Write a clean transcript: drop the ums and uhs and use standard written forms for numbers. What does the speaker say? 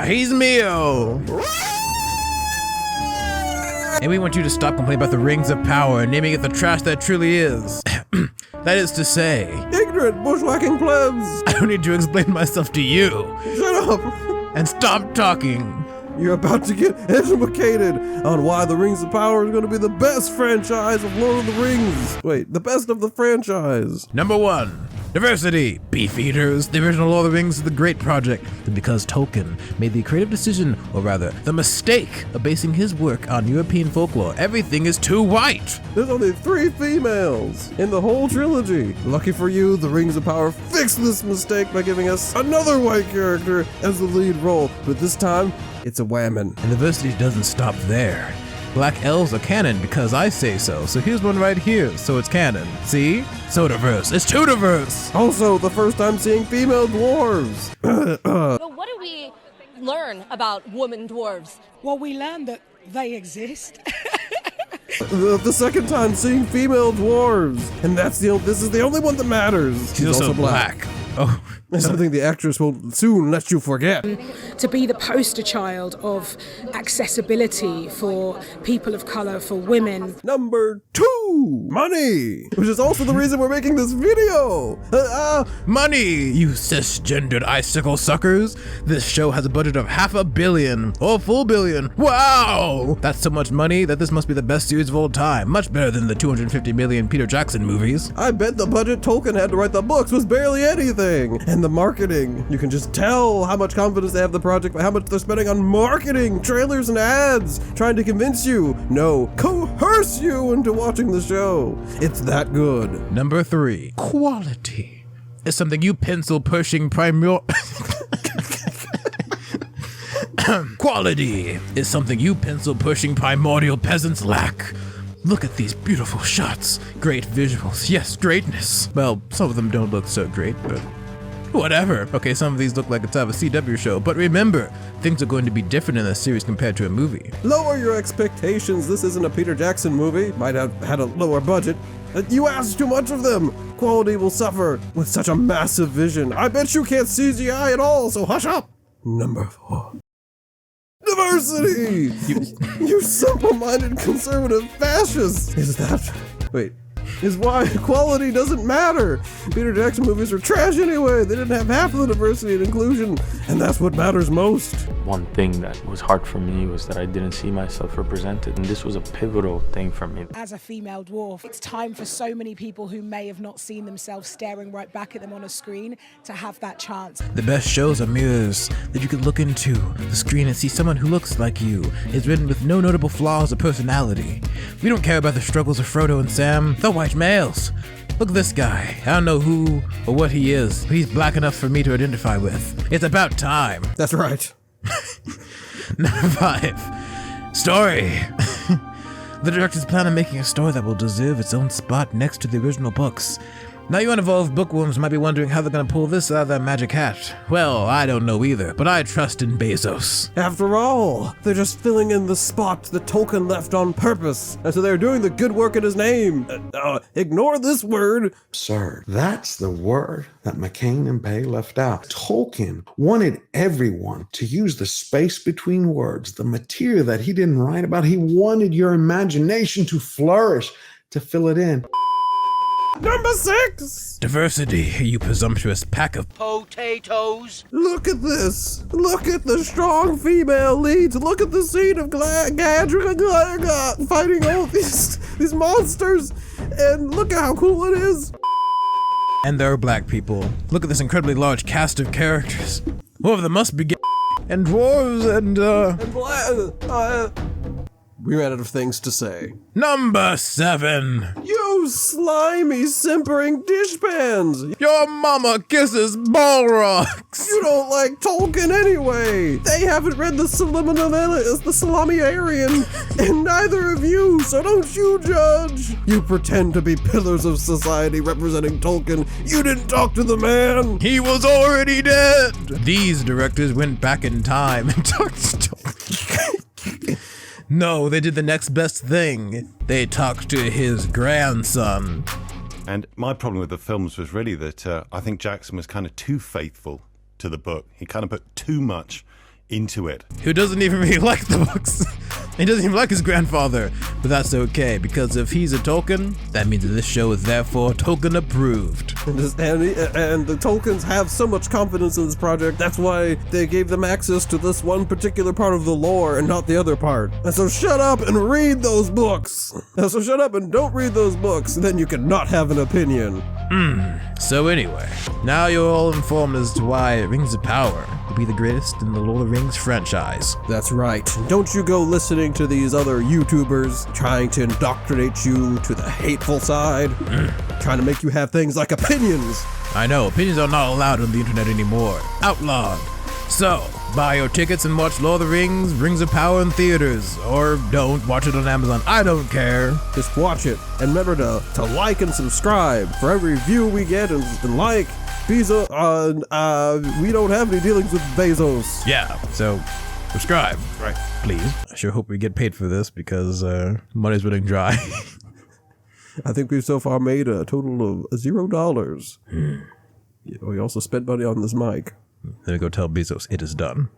he's Mio. And we want you to stop complaining about the rings of power and naming it the trash that truly is. That is to say, ignorant bushwhacking plebs. I don't need to explain myself to you. Shut up. And stop talking. You're about to get educated on why the Rings of Power is going to be the best franchise of Lord of the Rings. Wait, the best of the franchise. Number 1, diversity. Beef eaters. The original Lord of the Rings is the great project. And because Tolkien made the creative decision, or rather, the mistake of basing his work on European folklore, everything is too white. There's only 3 females in the whole trilogy. Lucky for you, the Rings of Power fixed this mistake by giving us another white character as the lead role. But this time, it's a whammon. And diversity doesn't stop there. Black elves are canon because I say so. So here's one right here, so it's canon. See? So diverse. It's too diverse. Also, the first time seeing female dwarves. But what do we learn about woman dwarves? Well, we learned that they exist. The second time seeing female dwarves. And this is the only one that matters. She's also black. Oh. Something the actress will soon let you forget. To be the poster child of accessibility for people of color, for women. Number 2, money, which is also the reason we're making this video. Money, you cisgendered icicle suckers. This show has a budget of $500 million or full billion. Wow! That's so much money that this must be the best series of all time. Much better than the 250 million Peter Jackson movies. I bet the budget Tolkien had to write the books was barely anything. And the marketing, you can just tell how much confidence they have in the project by how much they're spending on marketing, trailers and ads, trying to convince you, no, coerce you into watching the show. It's that good. Number 3, quality is something you pencil-pushing Quality is something you pencil-pushing primordial peasants lack. Look at these beautiful shots. Great visuals. Yes, greatness. Well, some of them don't look so great, but whatever. Okay, some of these look like it's out of a CW show, but remember, things are going to be different in this series compared to a movie. Lower your expectations. This isn't a Peter Jackson movie. Might have had a lower budget. You asked too much of them. Quality will suffer with such a massive vision. I bet you can't CGI at all, so hush up. Number 4. Diversity! You simple-minded conservative fascists! Is why quality doesn't matter. Peter Jackson movies are trash anyway. They didn't have half of the diversity and inclusion, and that's what matters most. One thing that was hard for me was that I didn't see myself represented, and this was a pivotal thing for me. As a female dwarf, it's time for so many people who may have not seen themselves staring right back at them on a screen to have that chance. The best shows are mirrors that you could look into the screen and see someone who looks like you. It's written with no notable flaws or personality. We don't care about the struggles of Frodo and Sam. They're white males. Look at this guy. I don't know who or what he is, but he's black enough for me to identify with. It's about time. That's right. Number 5, story. The directors plan on making a story that will deserve its own spot next to the original books. Now you uninvolved bookworms might be wondering how they're gonna pull this out of their magic hat. Well, I don't know either, but I trust in Bezos. After all, they're just filling in the spot that Tolkien left on purpose, and so they're doing the good work in his name. Ignore this word. Sir, that's the word that McCain and Bay left out. Tolkien wanted everyone to use the space between words, the material that he didn't write about. He wanted your imagination to flourish, to fill it in. Number 6! Diversity, you presumptuous pack of potatoes. Look at this. Look at the strong female leads. Look at the scene of Gadrick fighting all these monsters. And look at how cool it is. And there are black people. Look at this incredibly large cast of characters. One of them must be gay. And dwarves and we ran out of things to say. Number 7. You slimy, simpering dishpans! Your mama kisses Balrogs! You don't like Tolkien anyway! They haven't read the Salamiarian, and neither of you, so don't you judge! You pretend to be pillars of society representing Tolkien. You didn't talk to the man! He was already dead! These directors went back in time and talked to Tolkien. No, they did the next best thing. They talked to his grandson. And my problem with the films was really that I think Jackson was kind of too faithful to the book. He kind of put too much into it. Who doesn't even really like the books. He doesn't even like his grandfather, but that's okay, because if he's a Tolkien, that means that this show is therefore Tolkien approved. And the Tolkiens have so much confidence in this project, that's why they gave them access to this one particular part of the lore and not the other part. And so shut up and read those books! And so shut up and don't read those books, and then you can not have an opinion. So anyway, now you're all informed as to why Rings of Power will be the greatest in the Lord of the Rings franchise. That's right. Don't you go listening to these other YouTubers trying to indoctrinate you to the hateful side, trying to make you have things like opinions. I know, opinions are not allowed on the internet anymore. Outlawed. So, buy your tickets and watch Lord of the Rings, Rings of Power in theaters. Or don't, watch it on Amazon. I don't care. Just watch it. And remember to like and subscribe. For every view we get and like, Bezos, we don't have any dealings with Bezos. Yeah, so subscribe. Right. Please. I sure hope we get paid for this because money's running dry. I think we've so far made a total of $0. Yeah, we also spent money on this mic. Let me go tell Bezos it is done.